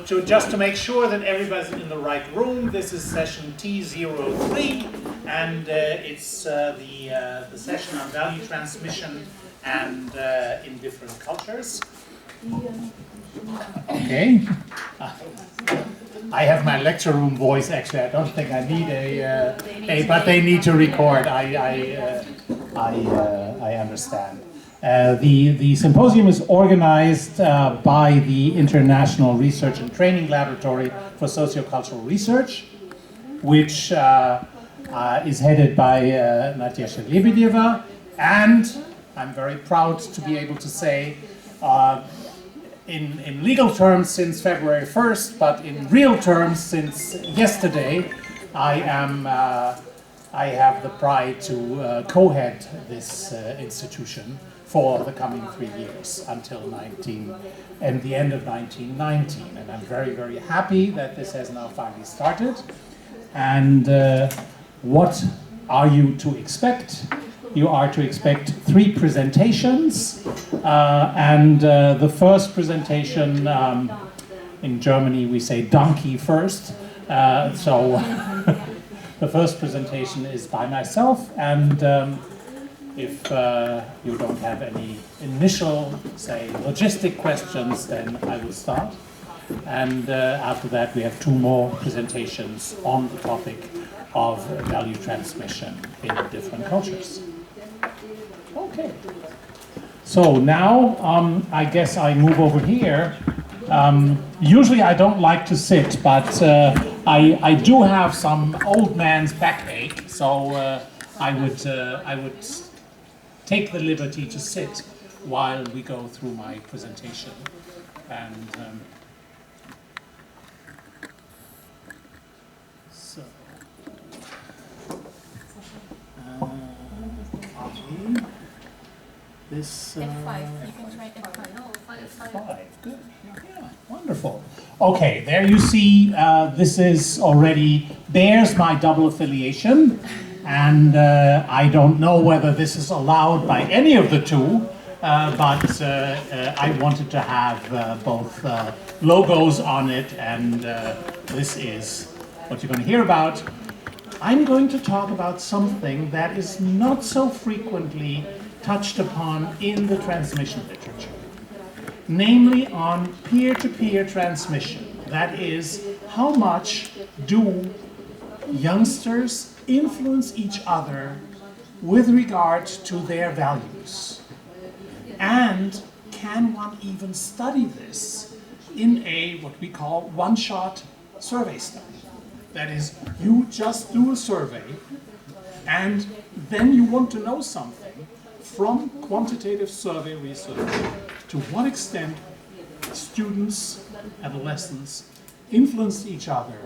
Just to make sure that everybody's in the right room, this is session T03, and it's the session on value transmission and in different cultures. Okay. I have my lecture room voice. Actually, I don't think I need but they need to record. I understand. The symposium is organized by the International Research and Training Laboratory for Sociocultural Research, which is headed by Nadezhda Lebedeva, and I'm very proud to be able to say, in legal terms since February 1st, but in real terms since yesterday, I have the pride to co-head this institution for the coming 3 years until the end of 1919, and I'm very, very happy that this has now finally started. And what are you to expect? You are to expect 3 presentations, and the first presentation, in Germany we say donkey first, so the first presentation is by myself, and if you don't have any initial, say, logistic questions, then I will start. And after that we have 2 more presentations on the topic of value transmission in different cultures. Okay. So now I guess I move over here. Usually I don't like to sit, but I do have some old man's backache, so I would take the liberty to sit while we go through my presentation. And so, this F5. You can try F5. No, F5. Good. Yeah, wonderful. Okay, there you see. This is already bears my double affiliation. And I don't know whether this is allowed by any of the 2, but I wanted to have both logos on it, and this is what you're going to hear about. I'm going to talk about something that is not so frequently touched upon in the transmission literature, namely on peer-to-peer transmission. That is, how much do youngsters influence each other with regard to their values? And can one even study this in a, what we call, one-shot survey study? That is, you just do a survey and then you want to know something from quantitative survey research, to what extent students, adolescents influence each other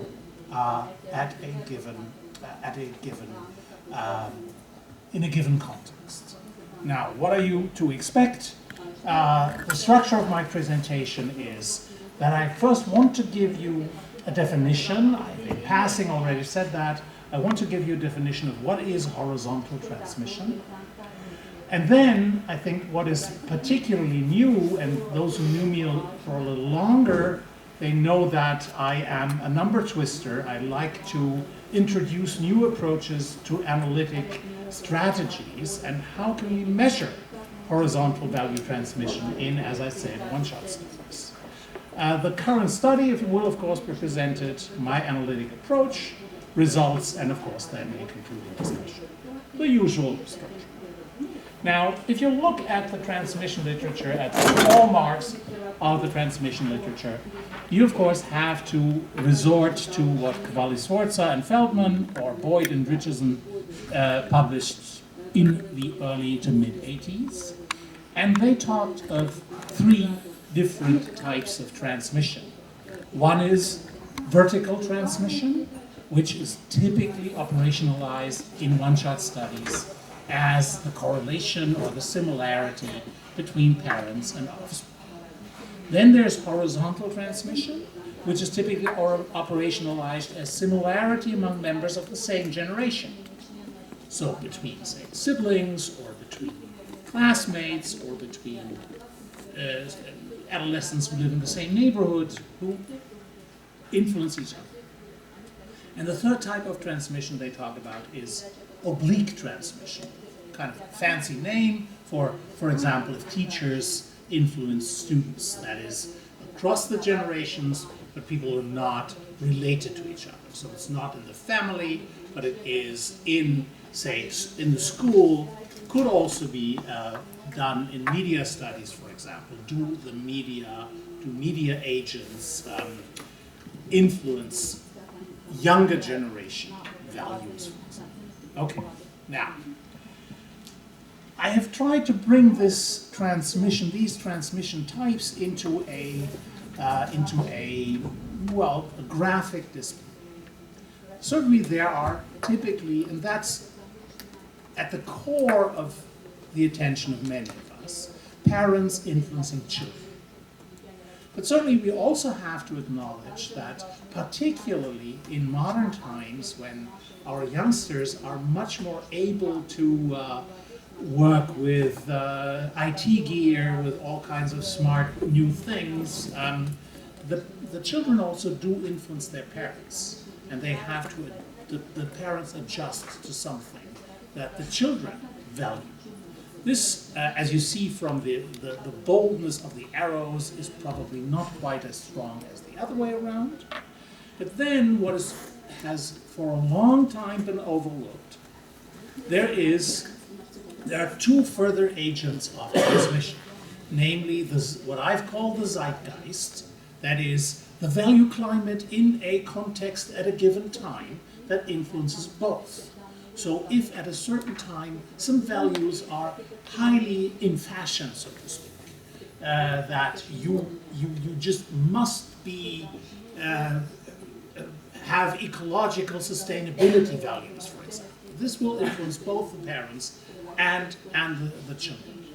in a given context. Now, what are you to expect? The structure of my presentation is that I first want to give you a definition. I've in passing already said that. I want to give you a definition of what is horizontal transmission. And then I think what is particularly new, and those who knew me for a little longer, they know that I am a number twister. I like to introduce new approaches to analytic strategies, and how can we measure horizontal value transmission in, as I said, one-shot studies. The current study will, of course, be presented, my analytic approach, results, and of course then a concluding discussion. The usual structure. Now, if you look at the transmission literature, at the hallmarks of the transmission literature, you of course have to resort to what Cavalli-Sforza and Feldman, or Boyd and Richardson published in the early to mid-80s. And they talked of 3 different types of transmission. One is vertical transmission, which is typically operationalized in one-shot studies as the correlation or the similarity between parents and offspring. Then there's horizontal transmission, which is typically operationalized as similarity among members of the same generation. So between, say, siblings, or between classmates, or between adolescents who live in the same neighborhood, who influence each other. And the third type of transmission they talk about is oblique transmission, kind of a fancy name for example, if teachers influence students, that is across the generations, but people are not related to each other. So it's not in the family, but it is in, say, in the school. Could also be done in media studies, for example. Do media agents influence younger generation values, for example? Okay, now, I have tried to bring these transmission types into a graphic display. Certainly there are typically, and that's at the core of the attention of many of us, parents influencing children. But certainly we also have to acknowledge that particularly in modern times when our youngsters are much more able to work with IT gear, with all kinds of smart new things, the children also do influence their parents. And they have to, the parents adjust to something that the children value. This, as you see from the boldness of the arrows, is probably not quite as strong as the other way around. But then what has for a long time been overlooked, there are two further agents of transmission, namely what I've called the zeitgeist, that is, the value climate in a context at a given time that influences both. So if at a certain time some values are highly in fashion, so to speak, that you just must be have ecological sustainability values, for example. This will influence both the parents and the children.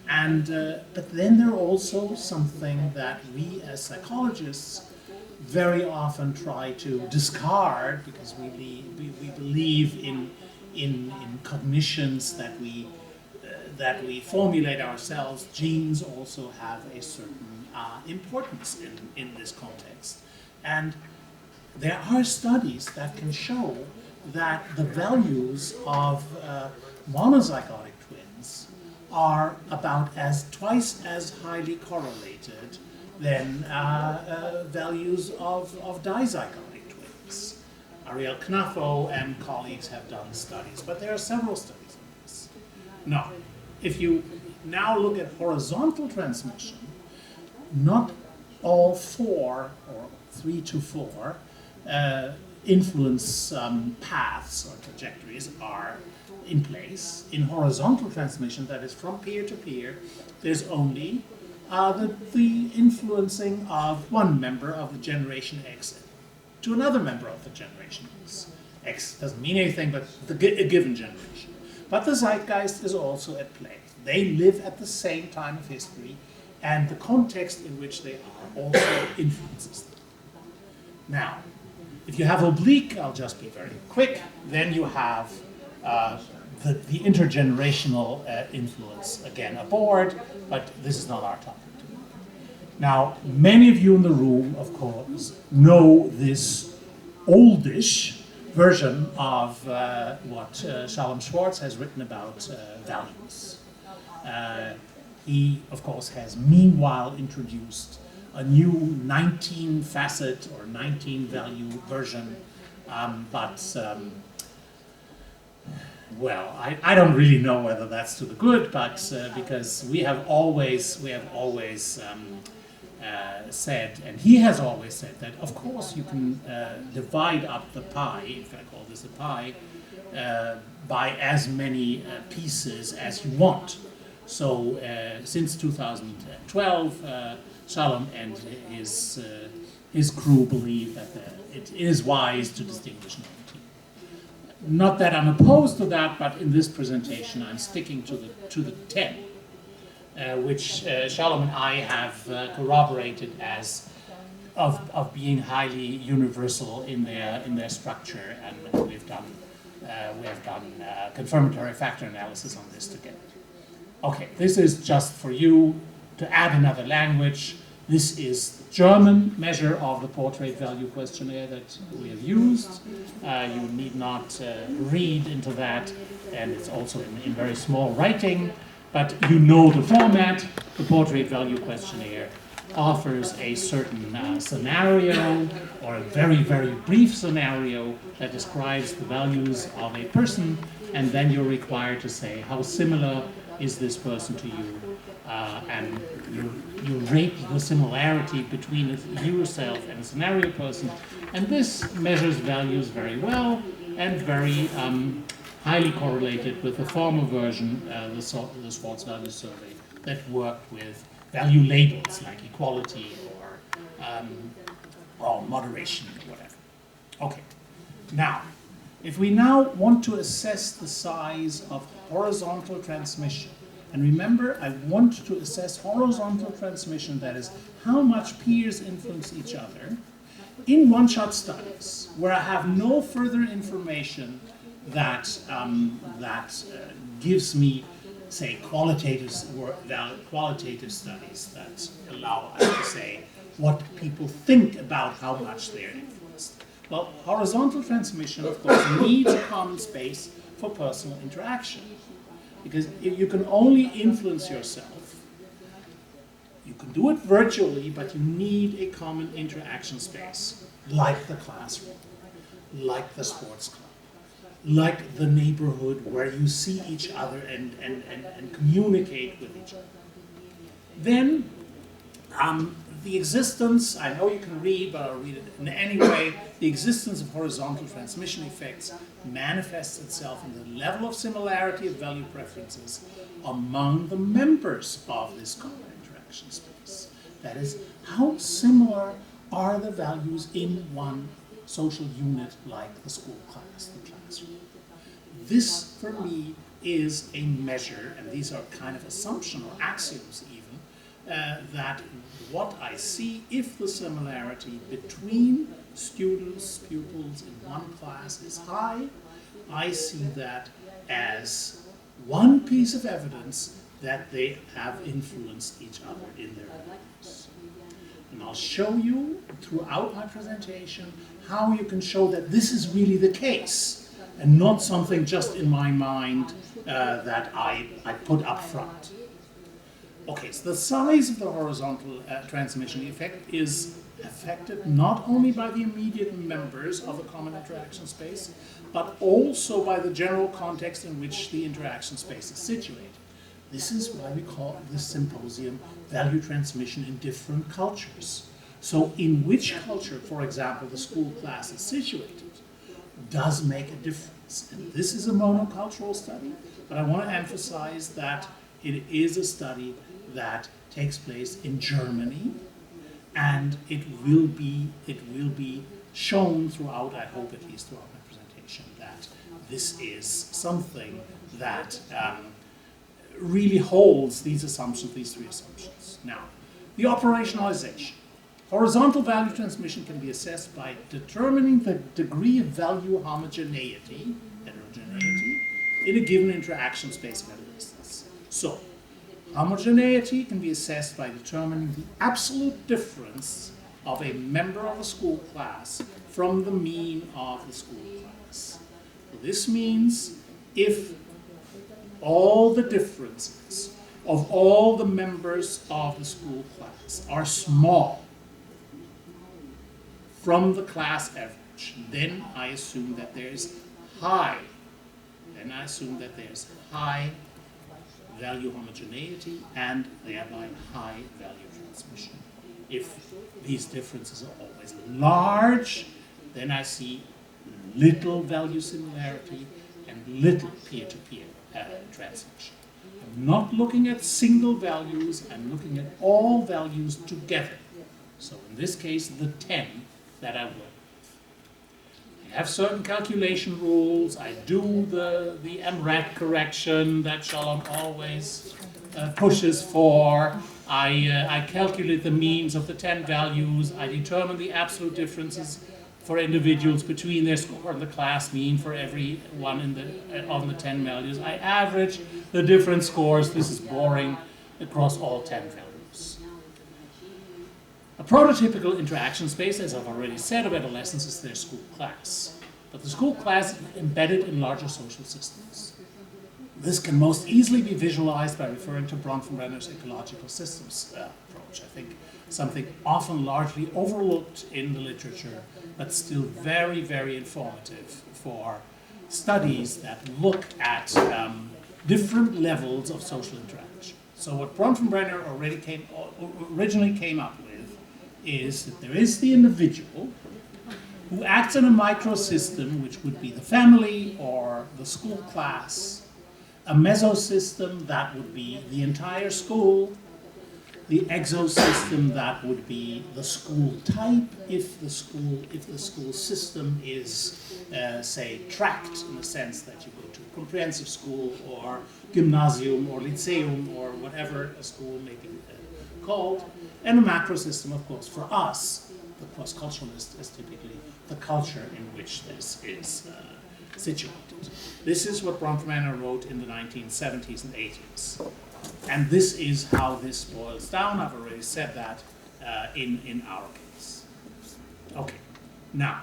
And but then there are also something that we as psychologists very often try to discard because we believe in cognitions that we formulate ourselves. Genes also have a certain importance in this context, and there are studies that can show that the values of monozygotic twins are about twice as highly correlated than values of dizygotic twins. Ariel Knaffo and colleagues have done studies, but there are several studies on this. Now, if you now look at horizontal transmission, not all 4 or 3 to 4 influence paths or trajectories are in place. In horizontal transmission, that is from peer to peer, there's only the influencing of one member of the generation X to another member of the generation X. X doesn't mean anything, but a given generation. But the zeitgeist is also at play. They live at the same time of history, and the context in which they are also influences them. Now, if you have oblique, I'll just be very quick, then you have the intergenerational influence again aboard, but this is not our topic. Now, many of you in the room, of course, know this oldish version of what Shalom Schwartz has written about values. He, of course, has meanwhile introduced a new 19-facet or 19-value version, well, I don't really know whether that's to the good, but because we have always said, and he has always said that, of course, you can divide up the pie, if I call this a pie, by as many pieces as you want. So since 2012, Shalom and his crew believe that it is wise to distinguish 19. Not that I'm opposed to that, but in this presentation I'm sticking to the 10, which Shalom and I have corroborated as of being highly universal in their structure, and we have done confirmatory factor analysis on this together. Okay, this is just for you to add another language. This is the German measure of the portrait value questionnaire that we have used. You need not read into that, and it's also in very small writing, but you know the format. The portrait value questionnaire offers a certain scenario, or a very, very brief scenario that describes the values of a person, and then you're required to say how similar is this person to you, and you rate the similarity between yourself and a scenario person, and this measures values very well and very highly correlated with the former version, the Schwartz Value Survey, that worked with value labels like equality or moderation or whatever. Okay, now, if we now want to assess the size of horizontal transmission, and remember, I want to assess horizontal transmission, that is, how much peers influence each other, in one-shot studies, where I have no further information that gives me, say, qualitative studies that allow us to say what people think about how much they're influenced. Well, horizontal transmission, of course, needs a common space for personal interaction, because you can only influence yourself. You can do it virtually, but you need a common interaction space, like the classroom, like the sports club, like the neighborhood where you see each other and communicate with each other. Then, the existence, I know you can read, but I'll read it in any way, the existence of horizontal transmission effects manifests itself in the level of similarity of value preferences among the members of this common interaction space. That is, how similar are the values in one social unit like the school class, the classroom. This, for me, is a measure, and these are kind of assumption or axioms even, that what I see, if the similarity between students, pupils in one class is high, I see that as one piece of evidence that they have influenced each other in their lives. And I'll show you throughout my presentation how you can show that this is really the case and not something just in my mind that I put up front. Okay, so the size of the horizontal transmission effect is affected not only by the immediate members of a common interaction space, but also by the general context in which the interaction space is situated. This is why we call this symposium value transmission in different cultures. So in which culture, for example, the school class is situated, does make a difference. And this is a monocultural study, but I want to emphasize that it is a study that takes place in Germany, and it will be shown throughout, I hope at least throughout my presentation, that this is something that really holds these assumptions, these three assumptions. Now, the operationalization. Horizontal value transmission can be assessed by determining the degree of value homogeneity, heterogeneity, in a given interaction space of adolescence. So, homogeneity can be assessed by determining the absolute difference of a member of a school class from the mean of the school class. So this means if all the differences of all the members of the school class are small from the class average, then I assume that there's high value homogeneity and thereby high value transmission. If these differences are always large, then I see little value similarity and little peer-to-peer transmission. I'm not looking at single values, I'm looking at all values together. So in this case, the 10 that I work with. I have certain calculation rules. I do the MRAC correction that Shalom always pushes for. I calculate the means of the 10 values. I determine the absolute differences for individuals between their score and the class mean for every one on the 10 values. I average the different scores. This is boring across all 10 values. A prototypical interaction space, as I've already said, of adolescence is their school class. But the school class is embedded in larger social systems. This can most easily be visualized by referring to Bronfenbrenner's ecological systems approach. I think something often largely overlooked in the literature, but still very, very informative for studies that look at different levels of social interaction. So what Bronfenbrenner originally came up with is that there is the individual who acts in a microsystem, which would be the family or the school class, a mesosystem that would be the entire school, the exosystem that would be the school type if the school system is, say, tracked in the sense that you go to comprehensive school or gymnasium or lyceum or whatever a school may be called, and a macro system, of course, for us, the cross-culturalist, is typically the culture in which this is situated. This is what Bronfenbrenner wrote in the 1970s and 80s. And this is how this boils down. I've already said that in our case. Okay, now,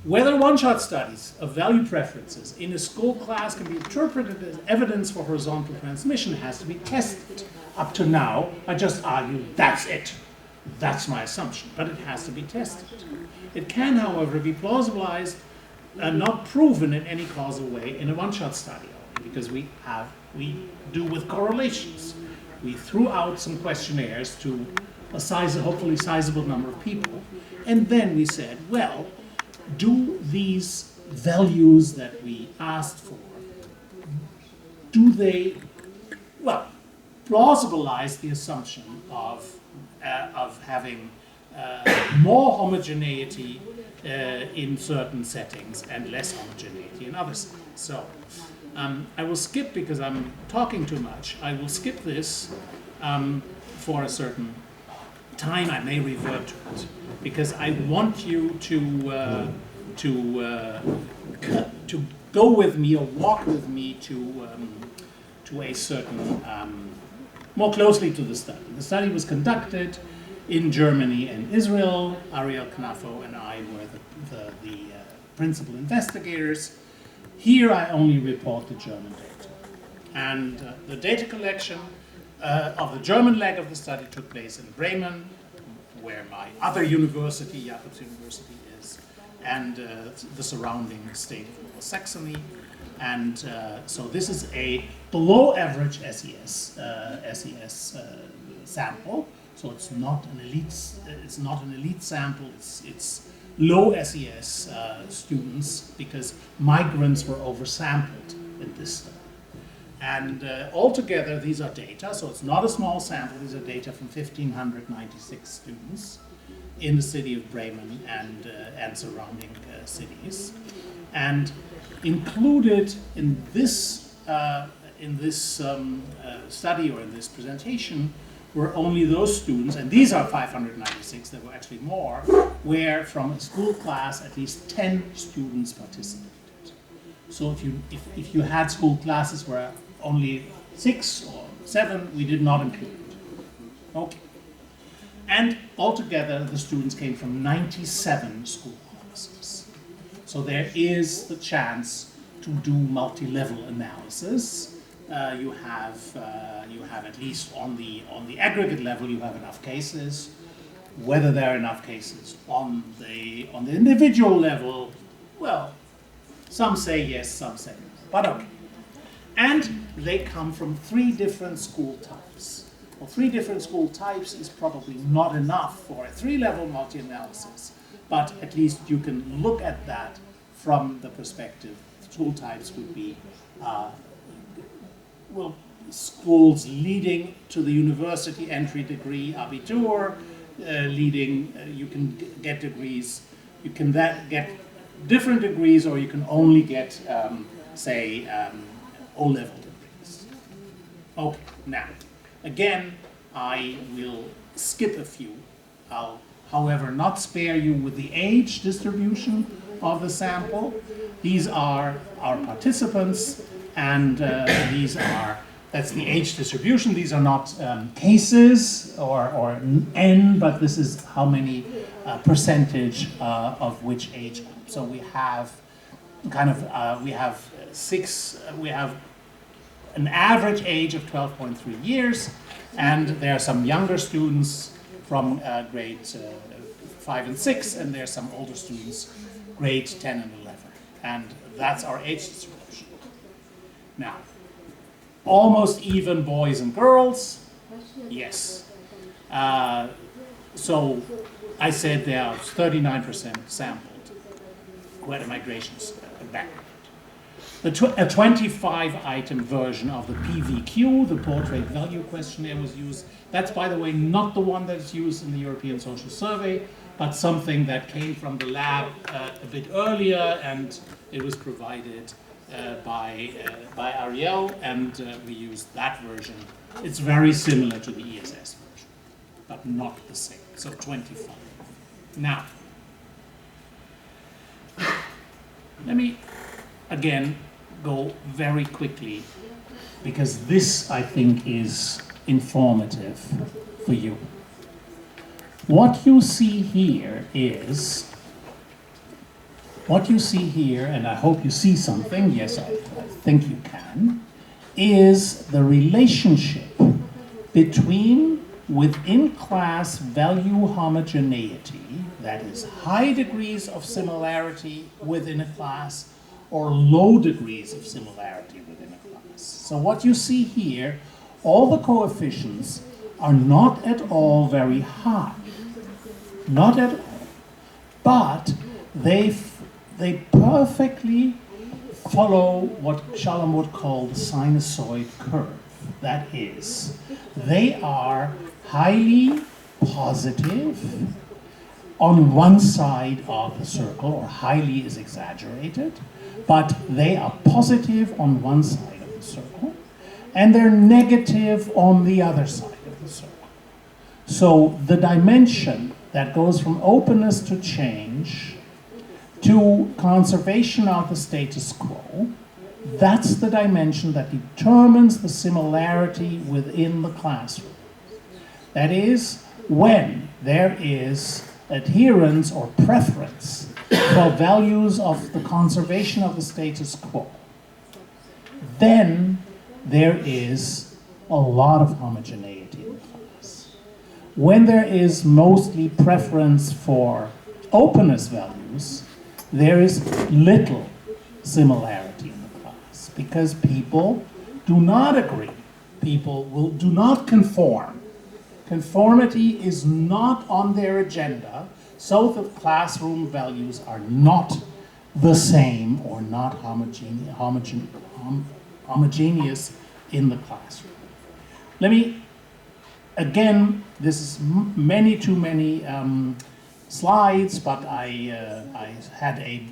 whether one-shot studies of value preferences in a school class can be interpreted as evidence for horizontal transmission has to be tested. Up to now, I just argued that's it. That's my assumption, but it has to be tested. It can, however, be plausibilized and not proven in any causal way in a one-shot study, because we do with correlations. We threw out some questionnaires to a hopefully sizable number of people, and then we said, well, do these values that we asked for, do they, well, plausibilize the assumption of having more homogeneity in certain settings and less homogeneity in other settings. So I will skip, because I'm talking too much, I will skip this for a certain time. I may revert to it, because I want you to go with me or walk with me to a certain, more closely to the study. The study was conducted in Germany and Israel. Ariel Knafo and I were the principal investigators. Here I only report the German data. And the data collection of the German leg of the study took place in Bremen, where my other university, Jacobs University, is, and the surrounding state of Lower Saxony. And so this is a below average SES sample. So it's not an elite sample. It's low SES students, because migrants were oversampled in this study. And altogether, these are data. So it's not a small sample. These are data from 1,596 students in the city of Bremen and surrounding cities. And included in this study or in this presentation were only those students, and these are 596, there were actually more, where from a school class at least 10 students participated. So if you had school classes where only 6 or 7, we did not include it. Okay. And altogether, the students came from 97 school classes. So there is the chance to do multi-level analysis. You have at least on the aggregate level, you have enough cases. Whether there are enough cases on the individual level, well, some say yes, some say no, but okay. And they come from 3 different school types. Well, 3 different school types is probably not enough for a 3-level multi-analysis, but at least you can look at that from the perspective. School types would be, well, schools leading to the university entry degree, Abitur, you can get degrees, you can get different degrees, or you can only get, say, O-level degrees. Okay, now, again, I will skip a few. I'll, however, not spare you with the age distribution of the sample. These are our participants, and these are That's the age distribution. These are not cases or n, but this is how many percentage of which age group. So we have we have an average age of 12.3 years, and there are some younger students from grade 5 and 6, and there are some older students, grade 10 and 11. And that's our age distribution. Now, almost even boys and girls, yes. So I said there are 39% sampled who had a migration background. A 25-item version of the PVQ, the Portrait Value Questionnaire, was used. That's, by the way, not the one that's used in the European Social Survey, but something that came from the lab a bit earlier, and it was provided by Ariel, and we used that version. It's very similar to the ESS version, but not the same. So 25. Now, let me again go very quickly, because this, I think, is informative for you. What you see here, and I hope you see something, yes, I think you can, is the relationship between within-class value homogeneity, that is high degrees of similarity within a class, or low degrees of similarity within a class. So what you see here, all the coefficients are not at all very high. Not at all. But they perfectly follow what Shalom would call the sinusoid curve. That is, they are highly positive on one side of the circle, or highly is exaggerated, but they are positive on one side of the circle, and they're negative on the other side of the circle. So the dimension that goes from openness to change to conservation of the status quo, that's the dimension that determines the similarity within the classroom. That is, when there is adherence or preference for values of the conservation of the status quo, then there is a lot of homogeneity in the class. When there is mostly preference for openness values, there is little similarity in the class, because people do not agree. People do not conform. Conformity is not on their agenda, so the classroom values are not the same or not homogeneous in the classroom. Let me, again, this is too many slides, but I had a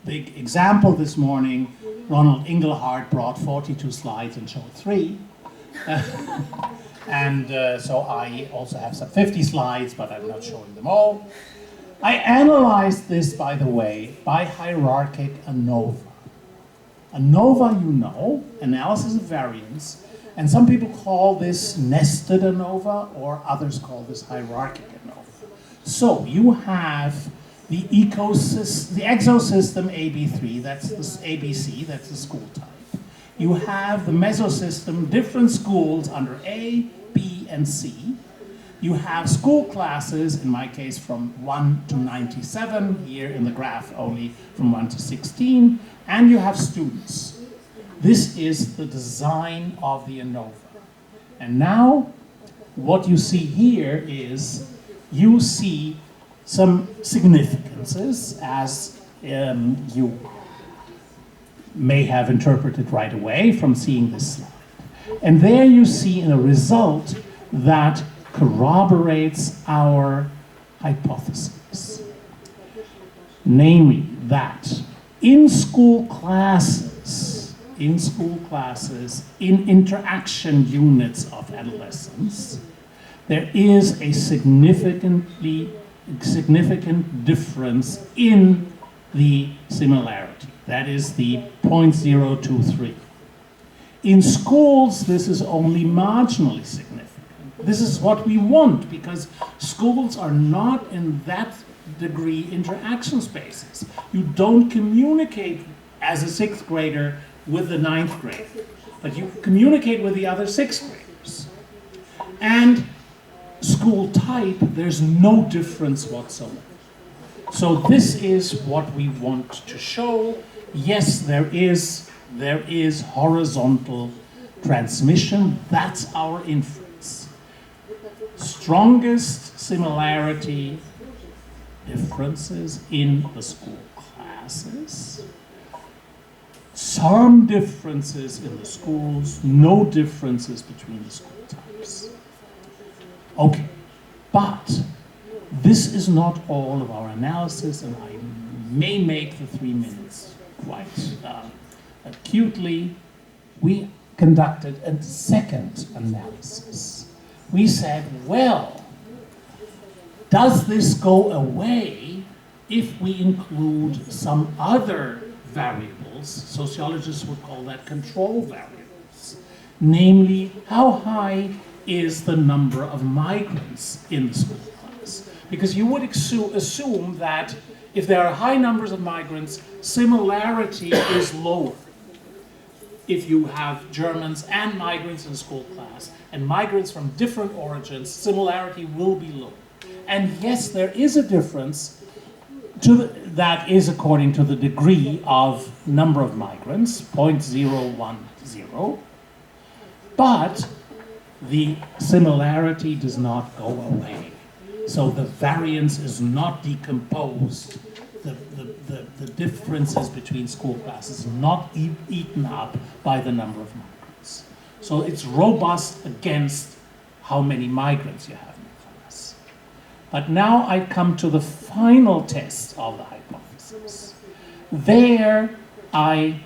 big example this morning. Ronald Engelhardt brought 42 slides and showed 3. And so I also have some 50 slides, but I'm not showing them all. I analyzed this, by the way, by hierarchic ANOVA. ANOVA, you know, analysis of variance, and some people call this nested ANOVA, or others call this hierarchic ANOVA. So you have the ecosystem, the exosystem AB3, that's the ABC, that's the school type. You have the mesosystem, different schools under A, B, and C. You have school classes, in my case from 1 to 97, here in the graph only from 1 to 16, and you have students. This is the design of the ANOVA. And now, what you see here is, you see some significances, as you may have interpreted right away from seeing this slide. And there you see a result that corroborates our hypothesis. Namely, that in school classes, in interaction units of adolescence, there is a significant difference in the similarity. That is the 0.023. In schools, this is only marginally significant. This is what we want, because schools are not in that degree interaction spaces. You don't communicate as a sixth grader with the ninth grader, but you communicate with the other sixth graders. And school type, there's no difference whatsoever. So this is what we want to show. Yes, there is horizontal transmission. That's our inference. Strongest similarity, differences in the school classes. Some differences in the schools, no differences between the school types. Okay, but this is not all of our analysis, and I may make the 3 minutes quite acutely. We conducted a second analysis. We said, well, does this go away if we include some other variables? Sociologists would call that control variables. Namely, how high is the number of migrants in the school class? Because you would assume that if there are high numbers of migrants, similarity is lower. If you have Germans and migrants in a school class, and migrants from different origins, similarity will be low. And yes, there is a difference that is according to the degree of number of migrants, 0.010, but the similarity does not go away. So the variance is not decomposed. The differences between school classes not eaten up by the number of migrants. So it's robust against how many migrants you have in the class. But now I come to the final test of the hypothesis. There I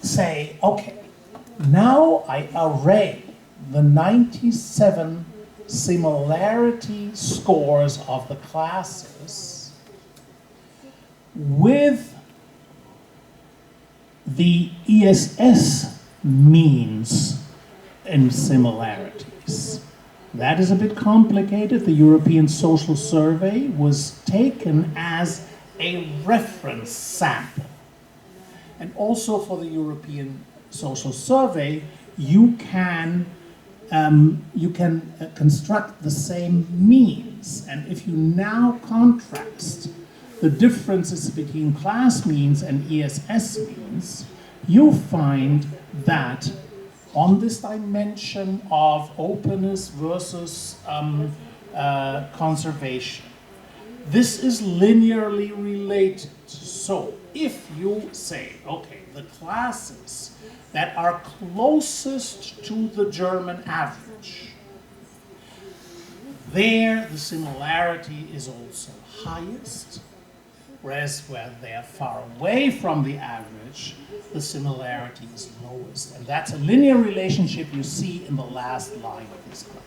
say, okay, now I array the 97 similarity scores of the classes with the ESS means and similarities. That is a bit complicated. The European Social Survey was taken as a reference sample. And also for the European Social Survey, you can construct the same means. And if you now contrast the differences between class means and ESS means, you find that on this dimension of openness versus conservation, this is linearly related. So if you say, okay, the classes that are closest to the German average, there the similarity is also highest, whereas where they are far away from the average, the similarity is lowest. And that's a linear relationship you see in the last line of this graph.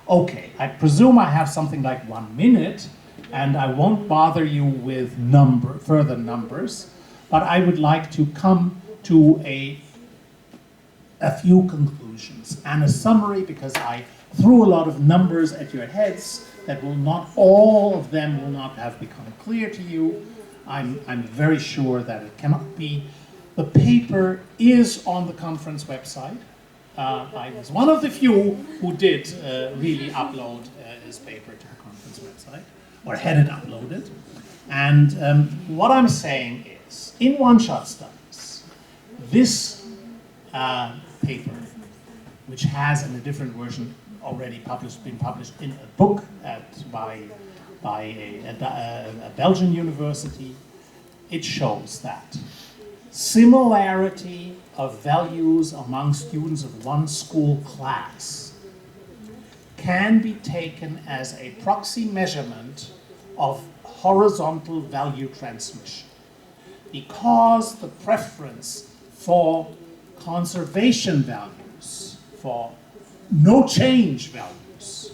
Okay, I presume I have something like 1 minute, and I won't bother you with further numbers, but I would like to come to a few conclusions and a summary, because I threw a lot of numbers at your heads that will not, all of them will not have become clear to you. I'm very sure that it cannot be. The paper is on the conference website. I was one of the few who did really upload his paper to the conference website, or had it uploaded. And what I'm saying is, in one-shot studies, this paper, which has in a different version already been published in a book by a Belgian university, it shows that similarity of values among students of one school class can be taken as a proxy measurement of horizontal value transmission, because the preference for conservation values, for no change values,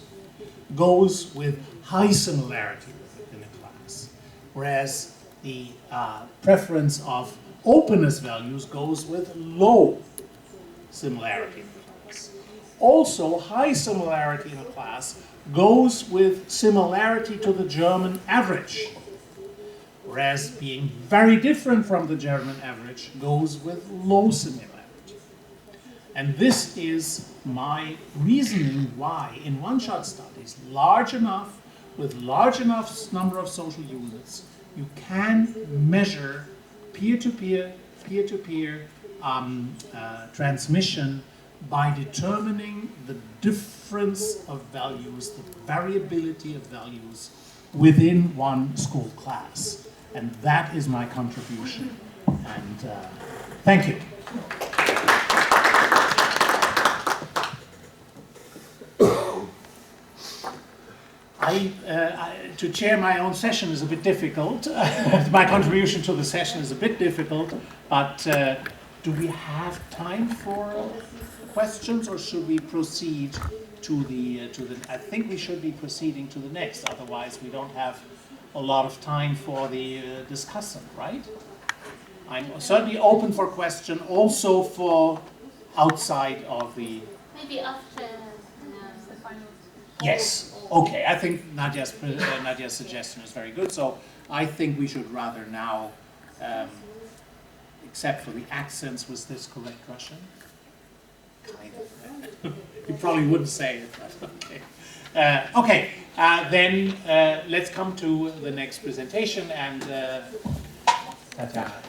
goes with high similarity within a class, whereas the preference of openness values goes with low similarity in the class. Also, high similarity in a class goes with similarity to the German average, whereas being very different from the German average goes with low similarity. And this is my reasoning why in one-shot studies, large enough, with large enough number of social units, you can measure peer-to-peer transmission by determining the difference of values, the variability of values within one school class. And that is my contribution. And thank you. To chair my own session is a bit difficult. My contribution to the session is a bit difficult, but do we have time for questions, or should we proceed to the? I think we should be proceeding to the next. Otherwise, we don't have a lot of time for the discussant, right? I'm certainly open for question, also for outside of the. Maybe after the final. Yes. Okay. I think Nadia's suggestion is very good. So I think we should rather now, except for the accents, was this correct Russian? Kind of. You probably wouldn't say it, but okay. Okay. Then let's come to the next presentation and. Tatiana.